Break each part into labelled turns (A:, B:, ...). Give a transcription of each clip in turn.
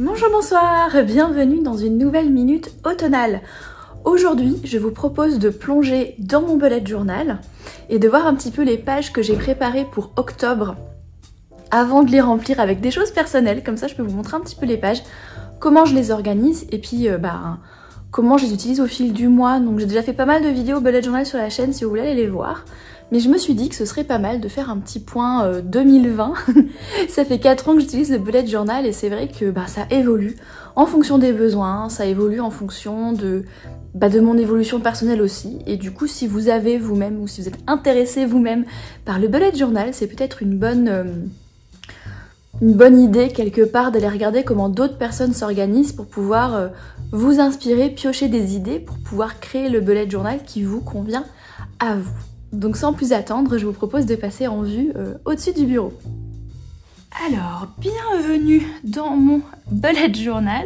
A: Bonjour, bonsoir, bienvenue dans une nouvelle minute automnale. Aujourd'hui, je vous propose de plonger dans mon bullet journal et de voir un petit peu les pages que j'ai préparées pour octobre avant de les remplir avec des choses personnelles. Comme ça, je peux vous montrer un petit peu les pages, comment je les organise et puis comment je les utilise au fil du mois. Donc j'ai déjà fait pas mal de vidéos bullet journal sur la chaîne si vous voulez aller les voir. Mais je me suis dit que ce serait pas mal de faire un petit point 2020. Ça fait 4 ans que j'utilise le bullet journal et c'est vrai que ça évolue en fonction des besoins, ça évolue en fonction de mon évolution personnelle aussi. Et du coup, si vous avez vous-même ou si vous êtes intéressé vous-même par le bullet journal, c'est peut-être une bonne idée quelque part d'aller regarder comment d'autres personnes s'organisent pour pouvoir vous inspirer, piocher des idées pour pouvoir créer le bullet journal qui vous convient à vous. Donc sans plus attendre, je vous propose de passer en vue au-dessus du bureau. Alors, bienvenue dans mon bullet journal.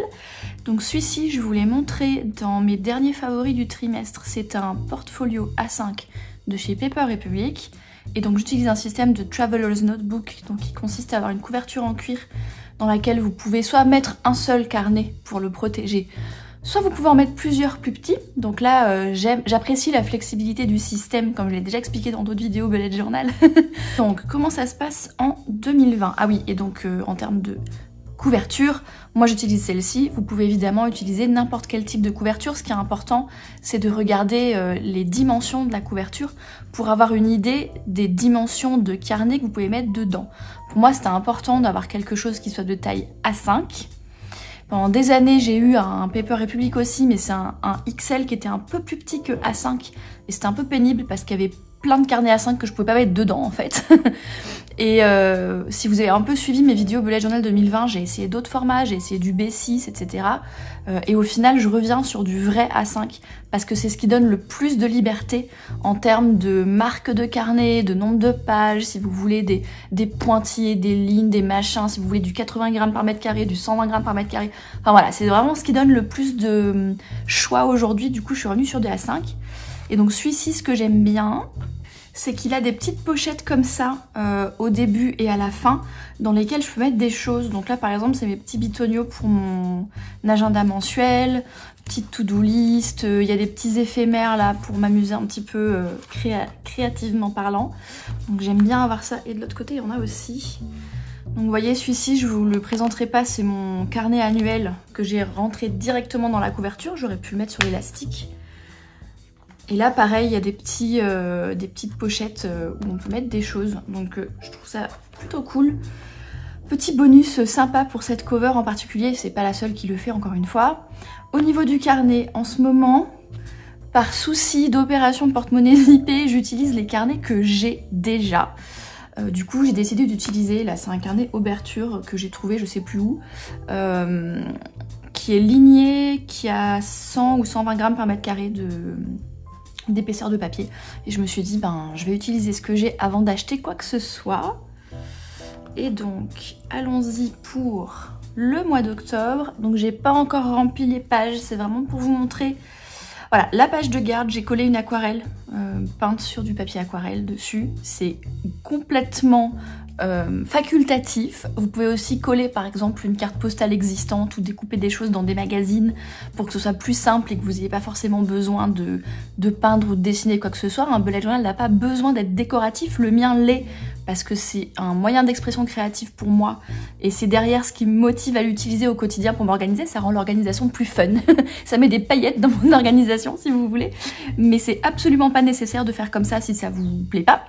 A: Donc celui-ci, je vous l'ai montré dans mes derniers favoris du trimestre. C'est un portfolio A5 de chez Paper Republic. Et donc j'utilise un système de Traveler's Notebook donc qui consiste à avoir une couverture en cuir dans laquelle vous pouvez soit mettre un seul carnet pour le protéger, soit vous pouvez en mettre plusieurs plus petits. Donc là, j'apprécie la flexibilité du système, comme je l'ai déjà expliqué dans d'autres vidéos bullet journal. Donc, comment ça se passe en 2020? Ah oui, et donc en termes de couverture, moi j'utilise celle-ci. Vous pouvez évidemment utiliser n'importe quel type de couverture. Ce qui est important, c'est de regarder les dimensions de la couverture pour avoir une idée des dimensions de carnet que vous pouvez mettre dedans. Pour moi, c'était important d'avoir quelque chose qui soit de taille A5. Pendant des années, j'ai eu un Paper Republic aussi, mais c'est un XL qui était un peu plus petit que A5. Et c'était un peu pénible parce qu'il y avait plein de carnets A5 que je pouvais pas mettre dedans en fait. Et si vous avez un peu suivi mes vidéos bullet journal 2020, j'ai essayé d'autres formats, j'ai essayé du B6, etc. Et au final, je reviens sur du vrai A5 parce que c'est ce qui donne le plus de liberté en termes de marque de carnet, de nombre de pages, si vous voulez des pointillés, des lignes, des machins, si vous voulez du 80 grammes par mètre carré, du 120 grammes par mètre carré. Enfin voilà, c'est vraiment ce qui donne le plus de choix aujourd'hui. Du coup, je suis revenue sur des A5. Et donc celui-ci, ce que j'aime bien, c'est qu'il a des petites pochettes comme ça au début et à la fin dans lesquelles je peux mettre des choses. Donc là par exemple c'est mes petits bitoniaux pour mon agenda mensuel, petite to-do list, il y a des petits éphémères là pour m'amuser un petit peu créativement parlant. Donc j'aime bien avoir ça. Et de l'autre côté il y en a aussi. Donc vous voyez celui-ci je vous le présenterai pas, c'est mon carnet annuel que j'ai rentré directement dans la couverture, j'aurais pu le mettre sur l'élastique. Et là pareil il y a des petites pochettes où on peut mettre des choses, donc je trouve ça plutôt cool. Petit bonus sympa pour cette cover en particulier, c'est pas la seule qui le fait encore une fois. Au niveau du carnet, en ce moment, par souci d'opération de porte-monnaie zippé, j'utilise les carnets que j'ai déjà. Du coup j'ai décidé d'utiliser, là c'est un carnet Auberture que j'ai trouvé je sais plus où, qui est ligné, qui a 100 ou 120 grammes par mètre carré d'épaisseur de papier. Et je me suis dit, je vais utiliser ce que j'ai avant d'acheter quoi que ce soit. Et donc, allons-y pour le mois d'octobre. Donc, j'ai pas encore rempli les pages, c'est vraiment pour vous montrer. Voilà, la page de garde, j'ai collé une aquarelle peinte sur du papier aquarelle dessus. C'est complètement facultatif. Vous pouvez aussi coller par exemple une carte postale existante ou découper des choses dans des magazines pour que ce soit plus simple et que vous n'ayez pas forcément besoin de peindre ou de dessiner quoi que ce soit. Un bullet journal n'a pas besoin d'être décoratif, le mien l'est parce que c'est un moyen d'expression créative pour moi et c'est derrière ce qui me motive à l'utiliser au quotidien pour m'organiser. Ça rend l'organisation plus fun. Ça met des paillettes dans mon organisation si vous voulez, mais c'est absolument pas nécessaire de faire comme ça si ça vous plaît pas.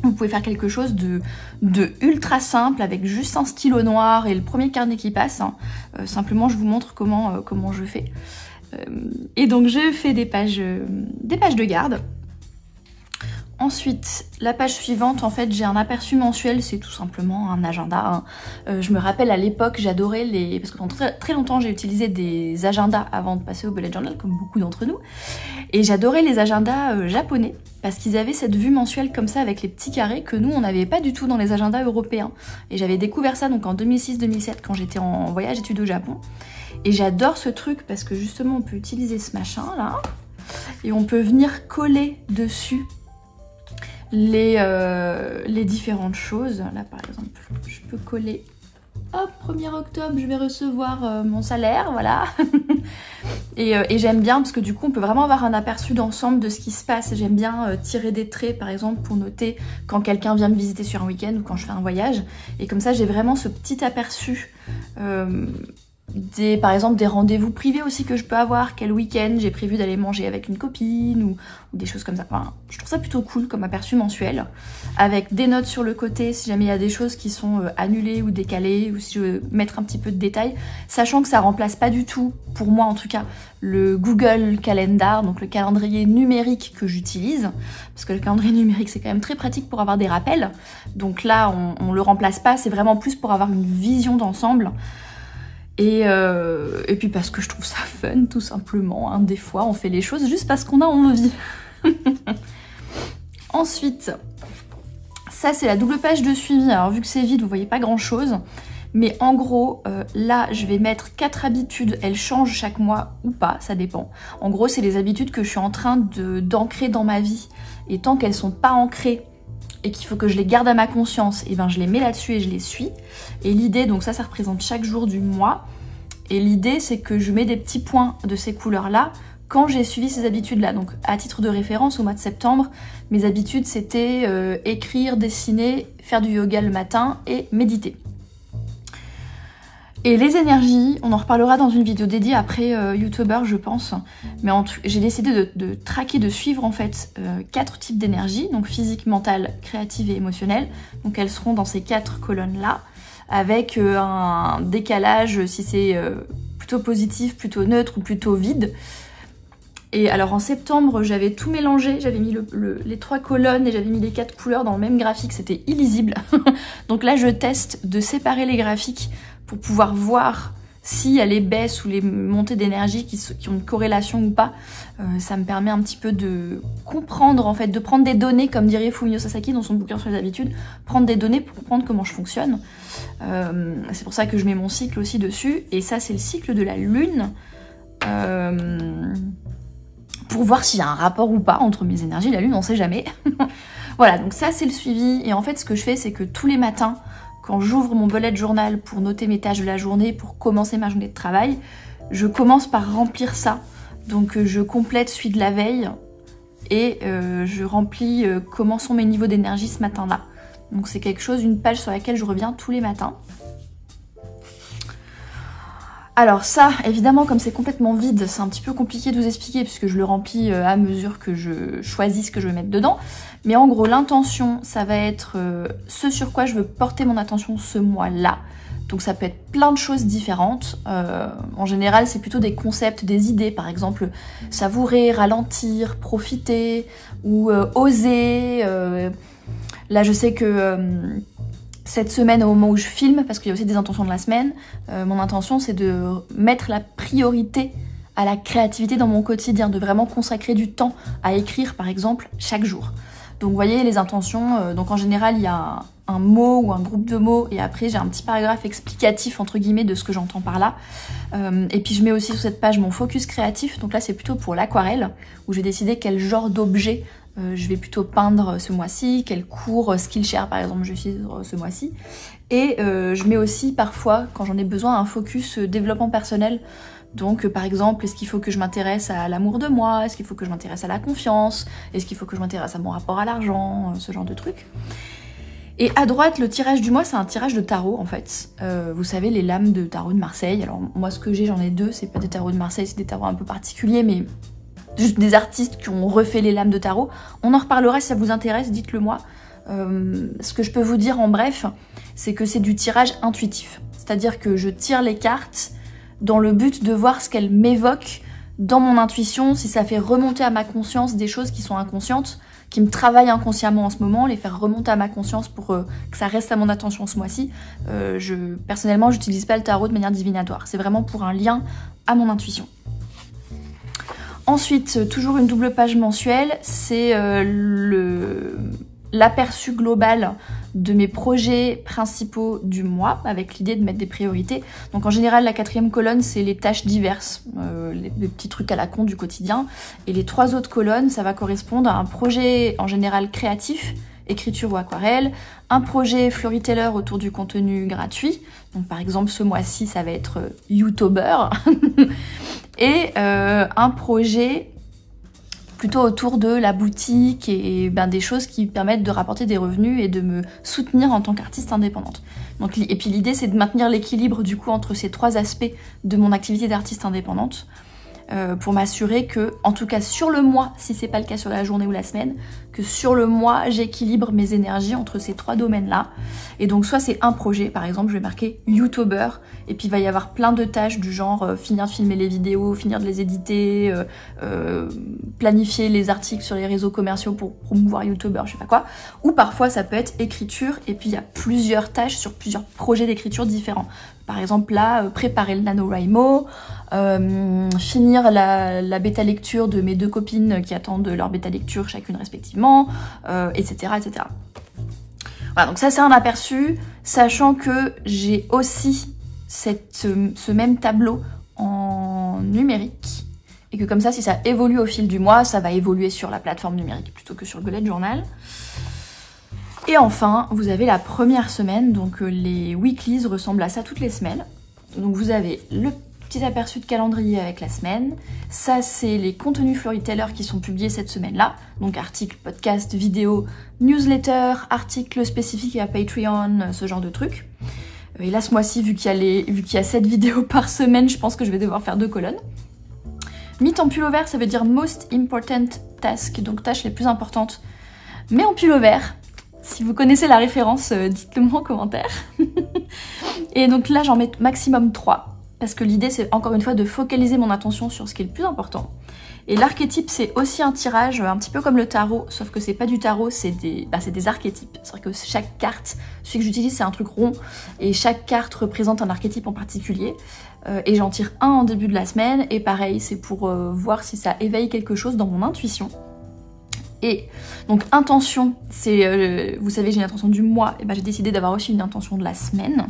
A: Vous pouvez faire quelque chose de ultra simple avec juste un stylo noir et le premier carnet qui passe. Simplement, je vous montre comment je fais. Et donc, je fais des pages de garde. Ensuite, la page suivante, en fait, j'ai un aperçu mensuel, c'est tout simplement un agenda. Je me rappelle à l'époque, j'adorais parce que pendant très longtemps, j'ai utilisé des agendas avant de passer au bullet journal, comme beaucoup d'entre nous. Et j'adorais les agendas japonais, parce qu'ils avaient cette vue mensuelle comme ça, avec les petits carrés, que nous, on n'avait pas du tout dans les agendas européens. Et j'avais découvert ça donc en 2006-2007, quand j'étais en voyage études au Japon. Et j'adore ce truc, parce que justement, on peut utiliser ce machin-là, et on peut venir coller dessus les différentes choses. Là par exemple je peux coller hop, 1er octobre, je vais recevoir mon salaire, voilà. et j'aime bien parce que du coup, on peut vraiment avoir un aperçu d'ensemble de ce qui se passe. J'aime bien tirer des traits, par exemple, pour noter quand quelqu'un vient me visiter sur un week-end ou quand je fais un voyage. Et comme ça, j'ai vraiment ce petit aperçu par exemple des rendez-vous privés aussi que je peux avoir, quel week-end j'ai prévu d'aller manger avec une copine ou des choses comme ça. Enfin, je trouve ça plutôt cool comme aperçu mensuel, avec des notes sur le côté si jamais il y a des choses qui sont annulées ou décalées, ou si je veux mettre un petit peu de détails, sachant que ça remplace pas du tout, pour moi en tout cas, le Google Calendar, donc le calendrier numérique que j'utilise, parce que le calendrier numérique c'est quand même très pratique pour avoir des rappels, donc là on le remplace pas, c'est vraiment plus pour avoir une vision d'ensemble. Et puis parce que je trouve ça fun, tout simplement. Hein. Des fois, on fait les choses juste parce qu'on a envie. Ensuite, ça c'est la double page de suivi. Alors vu que c'est vide, vous voyez pas grand chose. Mais en gros, là, je vais mettre 4 habitudes. Elles changent chaque mois ou pas, ça dépend. En gros, c'est les habitudes que je suis en train d'ancrer dans ma vie. Et tant qu'elles sont pas ancrées, et qu'il faut que je les garde à ma conscience, et ben je les mets là-dessus et je les suis. Et l'idée, donc ça représente chaque jour du mois. Et l'idée, c'est que je mets des petits points de ces couleurs-là quand j'ai suivi ces habitudes-là. Donc à titre de référence, au mois de septembre, mes habitudes c'était écrire, dessiner, faire du yoga le matin et méditer. Et les énergies, on en reparlera dans une vidéo dédiée après YouTuber je pense, mais j'ai décidé de traquer, de suivre en fait 4 types d'énergie, donc physique, mentale, créative et émotionnelle. Donc elles seront dans ces 4 colonnes là, avec un décalage si c'est plutôt positif, plutôt neutre ou plutôt vide. Et alors en septembre j'avais tout mélangé, j'avais mis les 3 colonnes et j'avais mis les 4 couleurs dans le même graphique, c'était illisible. Donc là je teste de séparer les graphiques pour pouvoir voir s'il y a les baisses ou les montées d'énergie qui ont une corrélation ou pas. Ça me permet un petit peu de comprendre en fait, de prendre des données, comme dirait Fumio Sasaki dans son bouquin sur les habitudes, prendre des données pour comprendre comment je fonctionne. C'est pour ça que je mets mon cycle aussi dessus, et ça c'est le cycle de la lune. Pour voir s'il y a un rapport ou pas entre mes énergies et la lune, on sait jamais. Voilà, donc ça c'est le suivi, et en fait ce que je fais c'est que tous les matins, quand j'ouvre mon bullet journal pour noter mes tâches de la journée, pour commencer ma journée de travail, je commence par remplir ça. Donc je complète celui de la veille et je remplis comment sont mes niveaux d'énergie ce matin-là. Donc c'est quelque chose, une page sur laquelle je reviens tous les matins. Alors ça, évidemment, comme c'est complètement vide, c'est un petit peu compliqué de vous expliquer puisque je le remplis à mesure que je choisis ce que je veux mettre dedans. Mais en gros, l'intention, ça va être ce sur quoi je veux porter mon attention ce mois-là. Donc ça peut être plein de choses différentes. En général, c'est plutôt des concepts, des idées. Par exemple, savourer, ralentir, profiter ou oser. Là, je sais que... cette semaine, au moment où je filme, parce qu'il y a aussi des intentions de la semaine, mon intention c'est de mettre la priorité à la créativité dans mon quotidien, de vraiment consacrer du temps à écrire par exemple chaque jour. Donc vous voyez les intentions, donc en général il y a un mot ou un groupe de mots et après j'ai un petit paragraphe explicatif entre guillemets de ce que j'entends par là. Et puis je mets aussi sur cette page mon focus créatif, donc là c'est plutôt pour l'aquarelle, où j'ai décidé quel genre d'objet je vais plutôt peindre ce mois-ci, quel cours Skillshare par exemple je suis ce mois-ci. Et je mets aussi parfois, quand j'en ai besoin, un focus développement personnel. Donc par exemple, est-ce qu'il faut que je m'intéresse à l'amour de moi? Est-ce qu'il faut que je m'intéresse à la confiance? Est-ce qu'il faut que je m'intéresse à mon rapport à l'argent? Ce genre de trucs. Et à droite, le tirage du mois, c'est un tirage de tarot en fait. Vous savez, les lames de tarot de Marseille. Alors moi ce que j'ai, j'en ai 2, c'est pas des tarots de Marseille, c'est des tarots un peu particuliers, mais juste des artistes qui ont refait les lames de tarot. On en reparlera si ça vous intéresse, dites-le moi. Ce que je peux vous dire en bref, c'est que c'est du tirage intuitif. C'est-à-dire que je tire les cartes dans le but de voir ce qu'elles m'évoquent dans mon intuition, si ça fait remonter à ma conscience des choses qui sont inconscientes, qui me travaillent inconsciemment en ce moment, les faire remonter à ma conscience pour que ça reste à mon attention ce mois-ci. Personnellement, j'utilise pas le tarot de manière divinatoire. C'est vraiment pour un lien à mon intuition. Ensuite, toujours une double page mensuelle, c'est l'aperçu global de mes projets principaux du mois, avec l'idée de mettre des priorités. Donc en général, la 4e colonne, c'est les tâches diverses, les petits trucs à la con du quotidien. Et les 3 autres colonnes, ça va correspondre à un projet en général créatif écriture ou aquarelle, un projet Floryteller autour du contenu gratuit, donc par exemple ce mois-ci ça va être YouTuber, et un projet plutôt autour de la boutique et des choses qui permettent de rapporter des revenus et de me soutenir en tant qu'artiste indépendante. Donc, et puis l'idée c'est de maintenir l'équilibre du coup entre ces 3 aspects de mon activité d'artiste indépendante pour m'assurer que, en tout cas sur le mois, si c'est pas le cas sur la journée ou la semaine, que sur le mois j'équilibre mes énergies entre ces 3 domaines-là. Et donc soit c'est un projet, par exemple je vais marquer YouTuber, et puis il va y avoir plein de tâches du genre finir de filmer les vidéos, finir de les éditer, planifier les articles sur les réseaux commerciaux pour promouvoir YouTuber, je sais pas quoi. Ou parfois ça peut être écriture, et puis il y a plusieurs tâches sur plusieurs projets d'écriture différents. Par exemple là, préparer le NaNoWriMo, finir la bêta lecture de mes 2 copines qui attendent leur bêta lecture chacune respectivement, etc., etc. Voilà, donc ça c'est un aperçu, sachant que j'ai aussi ce même tableau en numérique, et que comme ça, si ça évolue au fil du mois, ça va évoluer sur la plateforme numérique plutôt que sur le bullet journal. Et enfin, vous avez la première semaine, donc les weeklies ressemblent à ça toutes les semaines. Donc vous avez le petit aperçu de calendrier avec la semaine. Ça, c'est les contenus Floryteller qui sont publiés cette semaine-là. Donc articles, podcasts, vidéos, newsletter, articles spécifiques à Patreon, ce genre de trucs. Et là, ce mois-ci, vu qu'il y a 7 vidéos par semaine, je pense que je vais devoir faire 2 colonnes. Meet en pull vert, ça veut dire Most Important Task, donc tâches les plus importantes, mais en pull vert. Si vous connaissez la référence, dites-le moi en commentaire. Et donc là, j'en mets maximum 3, parce que l'idée, c'est encore une fois de focaliser mon attention sur ce qui est le plus important. Et l'archétype, c'est aussi un tirage, un petit peu comme le tarot, sauf que c'est pas du tarot, c'est des archétypes. C'est-à-dire que chaque carte, celui que j'utilise, c'est un truc rond, et chaque carte représente un archétype en particulier. Et j'en tire un en début de la semaine, et pareil, c'est pour voir si ça éveille quelque chose dans mon intuition. Et donc intention, c'est, vous savez, j'ai une intention du mois, et j'ai décidé d'avoir aussi une intention de la semaine.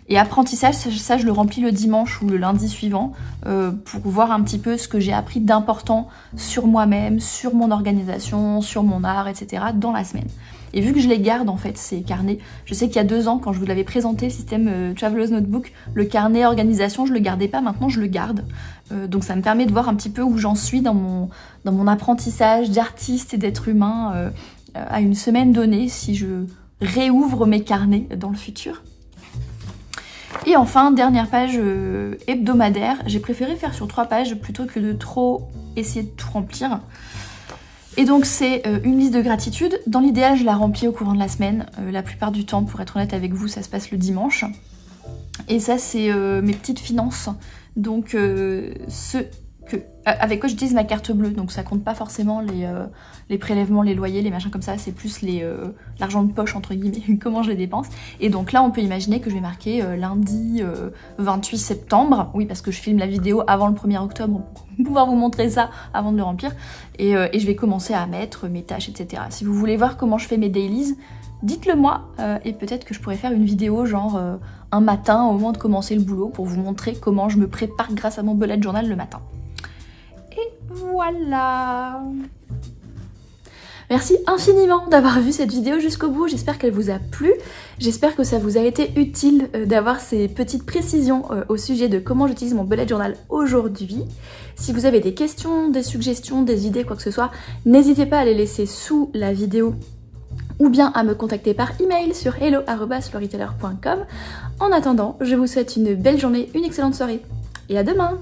A: Et apprentissage, ça je le remplis le dimanche ou le lundi suivant pour voir un petit peu ce que j'ai appris d'important sur moi-même, sur mon organisation, sur mon art, etc. dans la semaine. Et vu que je les garde en fait, ces carnets, je sais qu'il y a 2 ans, quand je vous l'avais présenté, le système Traveler's Notebook, le carnet organisation, je le gardais pas, maintenant je le garde. Donc ça me permet de voir un petit peu où j'en suis dans mon apprentissage d'artiste et d'être humain à une semaine donnée, si je réouvre mes carnets dans le futur. Et enfin, dernière page hebdomadaire, j'ai préféré faire sur 3 pages plutôt que de trop essayer de tout remplir. Et donc c'est une liste de gratitude. Dans l'idéal, je la remplis au courant de la semaine. La plupart du temps, pour être honnête avec vous, ça se passe le dimanche. Et ça, c'est mes petites finances. Donc avec quoi j'utilise ma carte bleue. Donc ça compte pas forcément les prélèvements, les loyers, les machins comme ça. C'est plus l'argent de poche, entre guillemets, comment je les dépense. Et donc là, on peut imaginer que je vais marquer lundi 28 septembre. Oui, parce que je filme la vidéo avant le 1er octobre pour pouvoir vous montrer ça avant de le remplir. Et je vais commencer à mettre mes tâches, etc. Si vous voulez voir comment je fais mes dailies, dites-le moi. Et peut-être que je pourrais faire une vidéo genre un matin au moment de commencer le boulot pour vous montrer comment je me prépare grâce à mon bullet journal le matin. Et voilà! Merci infiniment d'avoir vu cette vidéo jusqu'au bout, j'espère qu'elle vous a plu, j'espère que ça vous a été utile d'avoir ces petites précisions au sujet de comment j'utilise mon bullet journal aujourd'hui. Si vous avez des questions, des suggestions, des idées, quoi que ce soit, n'hésitez pas à les laisser sous la vidéo ou bien à me contacter par email sur hello@floryteller.com. En attendant, je vous souhaite une belle journée, une excellente soirée et à demain!